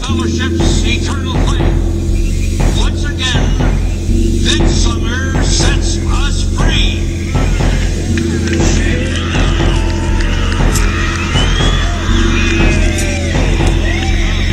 fellowship's eternal flame. Once again, midsummer sets us free.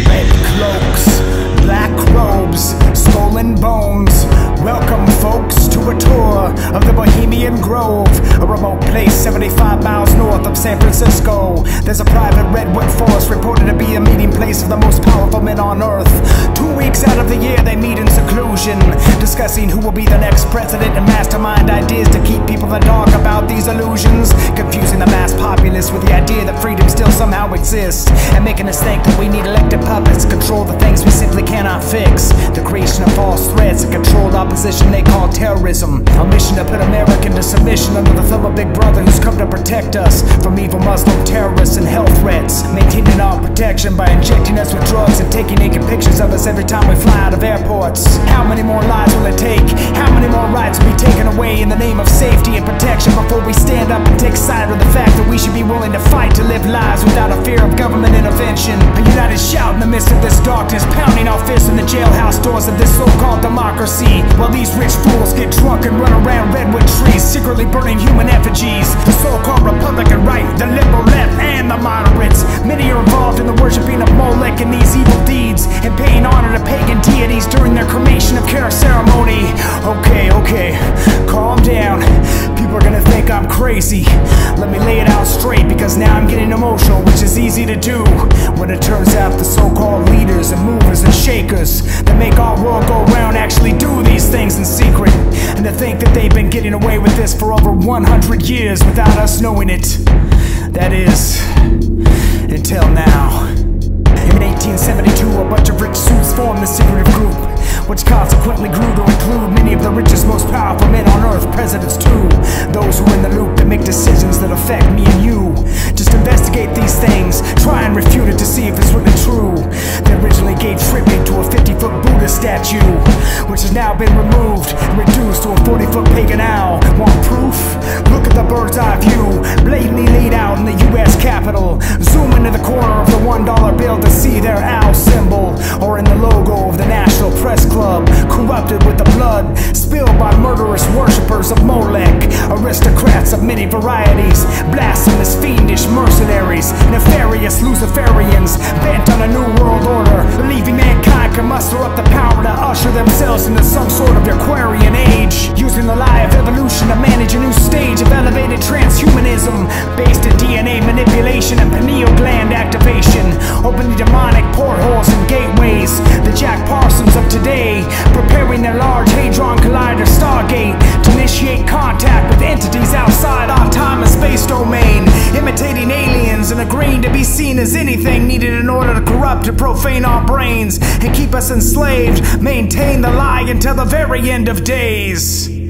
Red cloaks, black robes, swollen bones. Welcome, folks, to a tour of the Bohemian Grove, a remote place 75 miles north of San Francisco. There's a private redwood forest reported to be a meeting place of the most powerful men on earth. 2 weeks out of the year they meet in seclusion, discussing who will be the next president and mastermind ideas to keep people in the dark about these illusions, confusing the mass populace with the idea that freedom still somehow exists, and making us think that we need elected puppets to control the things we simply cannot fix. The creation of false threats and controlled opposition they call terrorism, a mission to put America into submission under the thumb of Big Brother, who's come to protect us from evil Muslim terrorists and health threats, maintaining our protection by injecting us with drugs and taking naked pictures of us every time we fly out of airports. How many more lives will it take? How many more rights will be taken away in the name of safety and protection before we stand up and take side with the fact that we should be willing to fight to live lives without a fear of government intervention? A united shout in the midst of this darkness, pounding our fists in the jailhouse doors of this so-called democracy, while these rich fools get drunk and run around redwood trees, secretly burning human effigies. The so-called Republican right, the liberal left, and the moderates, many are involved in the worshiping of Molech and these evil deeds, and paying honor to pagan deities during their cremation of care ceremony. Okay, calm down. People are gonna think I'm crazy. Let me lay it out straight, because now I'm getting emotional, which is easy to do when it turns out the so-called leaders and movers and shakers that make our world go round actually do these things in secret, and to think that they've been getting away with this for over 100 years without us knowing it. That is, until now. In 1872, a bunch of rich suits formed the secretive group, which consequently grew to include many of the richest, most powerful men on earth, presidents too, those who are in the loop that make decisions that affect me and you. Just investigate these things, try and refute it to see if it's really true. They originally gave tribute to a 50-foot Buddha statue, which has now been removed and reduced to a 40-foot pagan owl. Want proof? Look at the bird's eye view, blatantly laid out in the US Capitol. Zoom into the corner of the $1 bill to see their owl symbol, or in the logo of the National Press Club, corrupted with the blood spilled by murderous worshippers of Molech, aristocrats of many varieties, blasphemous, fiendish mercenaries, nefarious Luciferians, bent on a new world order, believing mankind can muster up the power to usher themselves into some sort of Aquarian age, using the lie of evolution to manage a new stage of elevated transhumanism, based in DNA manipulation and pineal gland activation, opening demonic portholes and gateways. The Jack Parsons of today, preparing their large Hadron Collider Stargate to initiate contact with entities outside our time and space domain, imitating aliens and agreeing to be seen as anything needed in order to corrupt and profane our brains and keep us enslaved, maintain the lie until the very end of days.